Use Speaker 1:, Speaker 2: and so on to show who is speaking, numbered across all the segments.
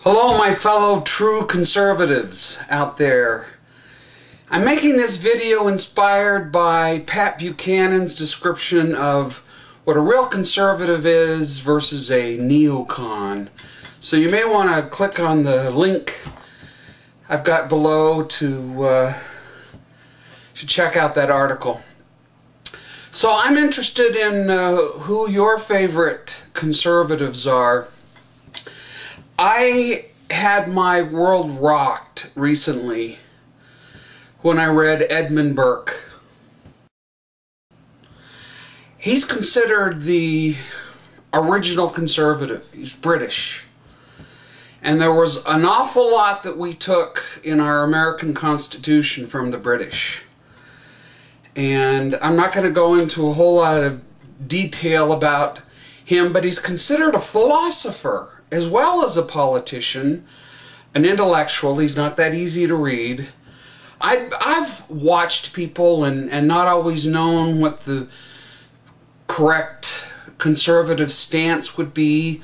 Speaker 1: Hello, my fellow true conservatives out there. I'm making this video inspired by Pat Buchanan's description of what a real conservative is versus a neocon. So you may want to click on the link I've got below to check out that article. So I'm interested in who your favorite conservatives are. I had my world rocked recently when I read Edmund Burke. He's considered the original conservative. He's British. And there was an awful lot that we took in our American Constitution from the British. And I'm not going to go into a whole lot of detail about him, but he's considered a philosopher as well as a politician, an intellectual. He's not that easy to read. I've watched people and not always known what the correct conservative stance would be,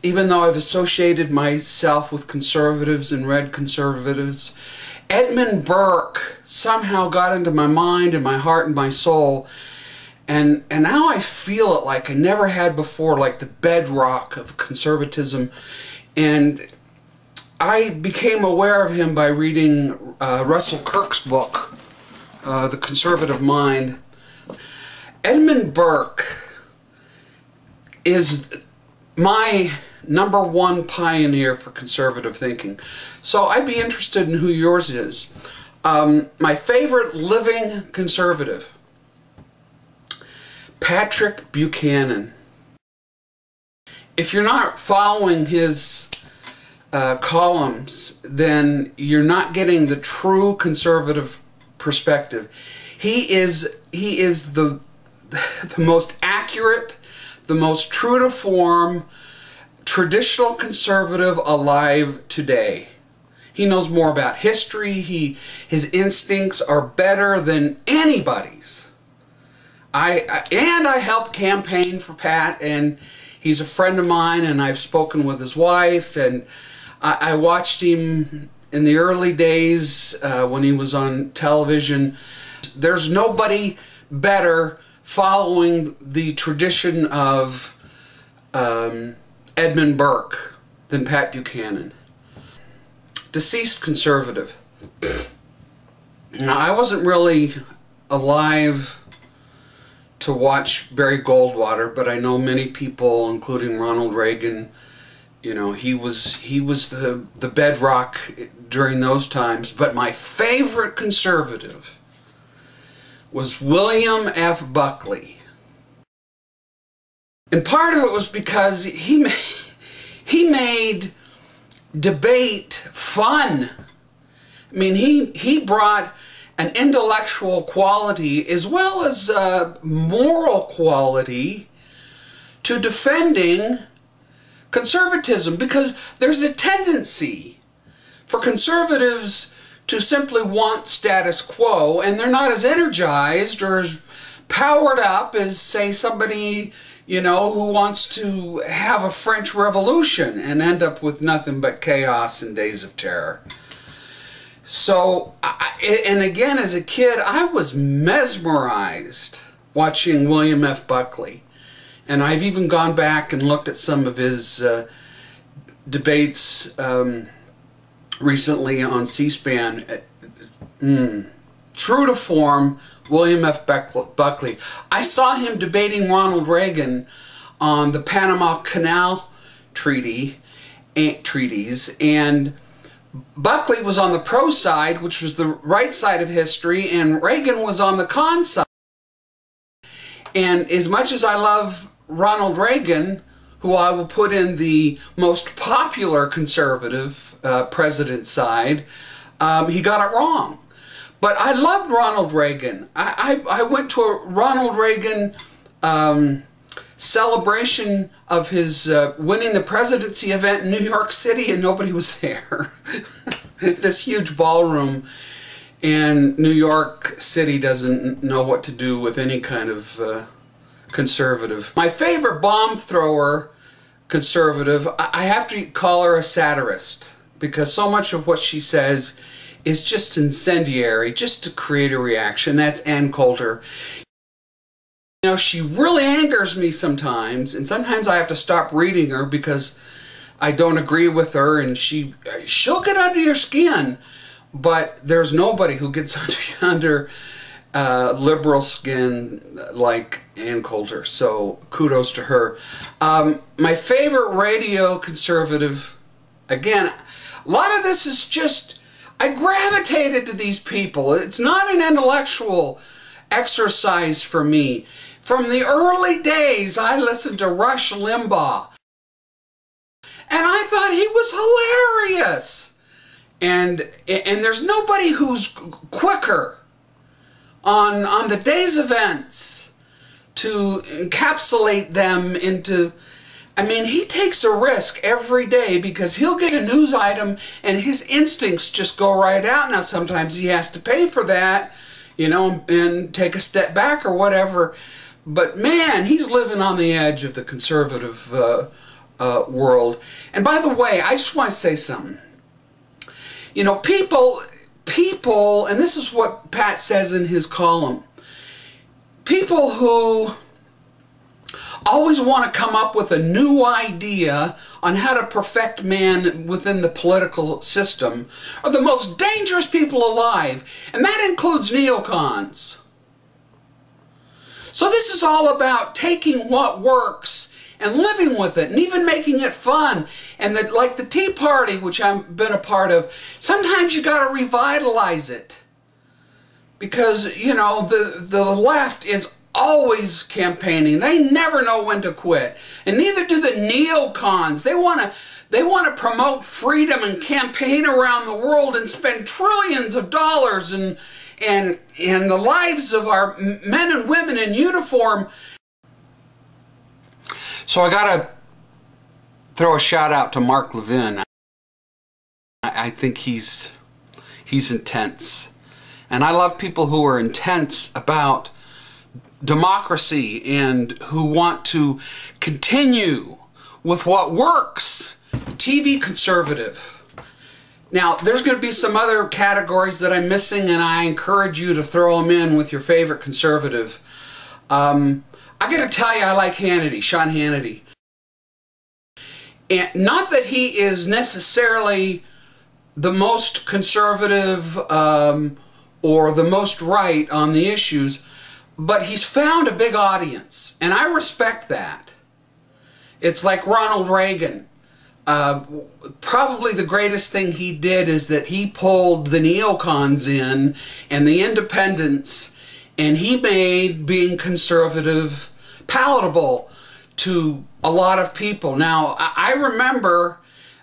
Speaker 1: even though I've associated myself with conservatives and read conservatives. Edmund Burke somehow got into my mind and my heart and my soul, and now I feel it like I never had before, like the bedrock of conservatism. And I became aware of him by reading Russell Kirk's book, The Conservative Mind. Edmund Burke is my #1 pioneer for conservative thinking. So I'd be interested in who yours is. My favorite living conservative, Patrick Buchanan. If you're not following his columns, then you're not getting the true conservative perspective. He is the most accurate, the most true to form traditional conservative alive today. He knows more about history. His instincts are better than anybody's. I helped campaign for Pat, and he's a friend of mine, and I've spoken with his wife, and I watched him in the early days when he was on television. There's nobody better following the tradition of Edmund Burke than Pat Buchanan. Deceased conservative. Now, I wasn't really alive to watch Barry Goldwater, but I know many people, including Ronald Reagan. You know, he was the bedrock during those times. But my favorite conservative was William F. Buckley. And part of it was because he made debate fun. I mean, he brought an intellectual quality as well as a moral quality to defending conservatism, because there's a tendency for conservatives to simply want status quo, and they're not as energized or as powered up as, say, somebody, you know, who wants to have a French Revolution and end up with nothing but chaos and days of terror. So, and again, as a kid, I was mesmerized watching William F. Buckley. And I've even gone back and looked at some of his debates recently on C-SPAN. True to form, William F. Buckley. I saw him debating Ronald Reagan on the Panama Canal treaties, and Buckley was on the pro side, which was the right side of history, and Reagan was on the con side. And as much as I love Ronald Reagan, who I will put in the most popular conservative president side, he got it wrong. But I loved Ronald Reagan. I went to a Ronald Reagan celebration of his winning the presidency event in New York City, and nobody was there. This huge ballroom, and New York City doesn't know what to do with any kind of conservative. My favorite bomb thrower conservative, I have to call her a satirist, because so much of what she says is just incendiary, just to create a reaction. That's Ann Coulter. You know, she really angers me sometimes, and sometimes I have to stop reading her because I don't agree with her, and she'll get under your skin, but there's nobody who gets under liberal skin like Ann Coulter, so kudos to her. My favorite radio conservative, again, a lot of this is just, I gravitated to these people. It's not an intellectual exercise for me. From the early days, I listened to Rush Limbaugh, and I thought he was hilarious. And there's nobody who's quicker on the day's events to encapsulate them into, I mean, he takes a risk every day because he'll get a news item and his instincts just go right out. Now, sometimes he has to pay for that, you know, and take a step back or whatever. But man, he's living on the edge of the conservative world. And by the way, I just want to say something. You know, people, and this is what Pat says in his column, people who always want to come up with a new idea on how to perfect man within the political system are the most dangerous people alive, and that includes neocons. So this is all about taking what works and living with it, and even making it fun. And that, like the Tea Party, which I've been a part of, sometimes you got to revitalize it, because you know the left is always campaigning. They never know when to quit, and neither do the neocons. They want to promote freedom and campaign around the world and spend trillions of dollars and the lives of our men and women in uniform. So I gotta throw a shout out to Mark Levin. I think he's intense, and I love people who are intense about democracy and who want to continue with what works. TV conservative. Now, there's going to be some other categories that I'm missing, and I encourage you to throw them in with your favorite conservative. I got to tell you, I like Hannity, Sean Hannity. And not that he is necessarily the most conservative or the most right on the issues, but he's found a big audience, and I respect that. It's like Ronald Reagan. Probably the greatest thing he did is that he pulled the neocons in and the independents, and he made being conservative palatable to a lot of people. Now, I remember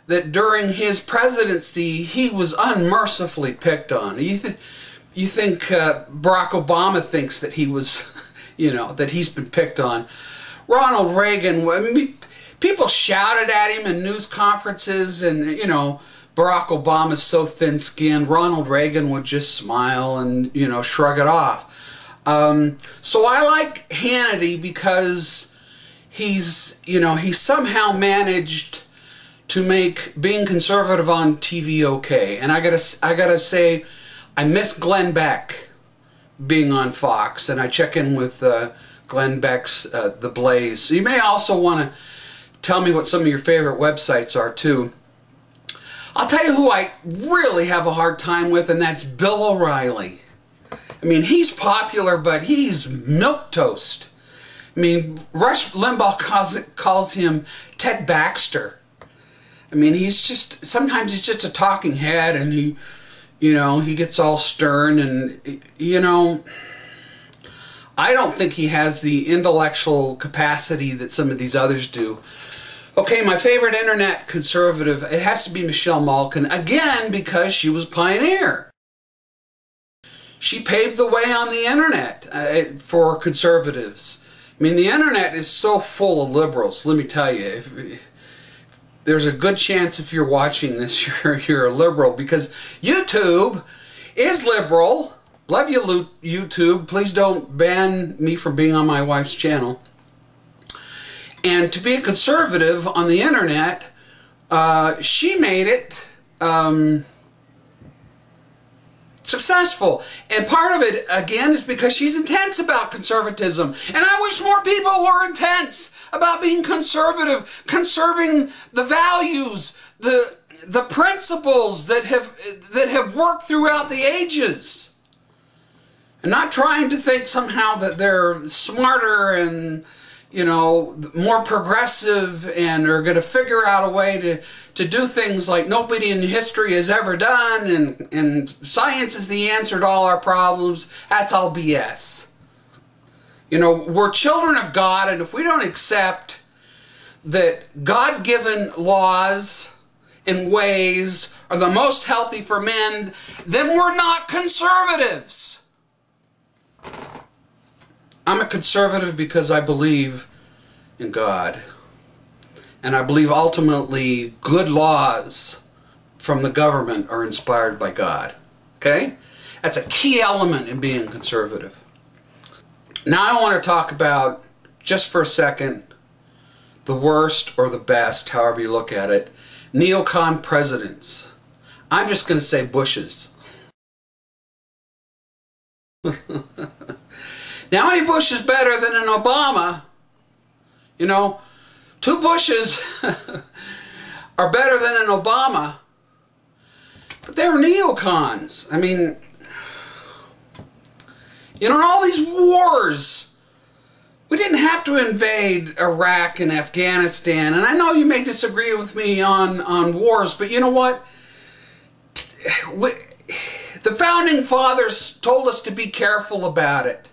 Speaker 1: that during his presidency, he was unmercifully picked on. You think Barack Obama thinks that he was, you know, that he's been picked on. Ronald Reagan, I mean, people shouted at him in news conferences, and, you know, Barack Obama's so thin-skinned. Ronald Reagan would just smile and, you know, shrug it off. So I like Hannity because he's, you know, he somehow managed to make being conservative on TV okay. And I gotta say, I miss Glenn Beck being on Fox, and I check in with Glenn Beck's The Blaze. So you may also want to tell me what some of your favorite websites are too. I'll tell you who I really have a hard time with, and that's Bill O'Reilly. I mean, he's popular, but he's milquetoast. I mean, Rush Limbaugh calls him Ted Baxter. I mean, he's just, sometimes he's just a talking head, and he, you know, he gets all stern, and, you know, I don't think he has the intellectual capacity that some of these others do. Okay, my favorite internet conservative, it has to be Michelle Malkin, again, because she was a pioneer. She paved the way on the internet for conservatives. I mean, the internet is so full of liberals, let me tell you. If there's a good chance if you're watching this, you're a liberal, because YouTube is liberal. Love you, YouTube. Please don't ban me from being on my wife's channel. And to be a conservative on the internet, she made it successful. And part of it, again, is because she's intense about conservatism. And I wish more people were intense about being conservative, conserving the values, the principles that have worked throughout the ages. And not trying to think somehow that they're smarter and, you know, more progressive and are going to figure out a way to do things like nobody in history has ever done, and science is the answer to all our problems. That's all BS. You know, we're children of God, and if we don't accept that God-given laws and ways are the most healthy for men, then we're not conservatives. I'm a conservative because I believe in God. And I believe ultimately good laws from the government are inspired by God. Okay? That's a key element in being conservative. Now I want to talk about, just for a second, the worst or the best, however you look at it, neocon presidents. I'm just going to say Bushes. Now any Bush is better than an Obama. You know, 2 Bushes are better than an Obama. But they were neocons. I mean, you know, in all these wars, we didn't have to invade Iraq and Afghanistan. And I know you may disagree with me on wars, but you know what? The Founding Fathers told us to be careful about it.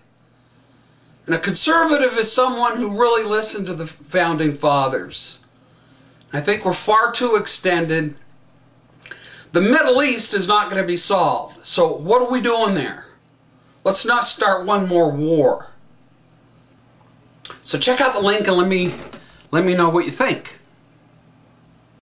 Speaker 1: And a conservative is someone who really listened to the Founding Fathers. I think we're far too extended. The Middle East is not going to be solved. So what are we doing there? Let's not start one more war. So check out the link and let me know what you think.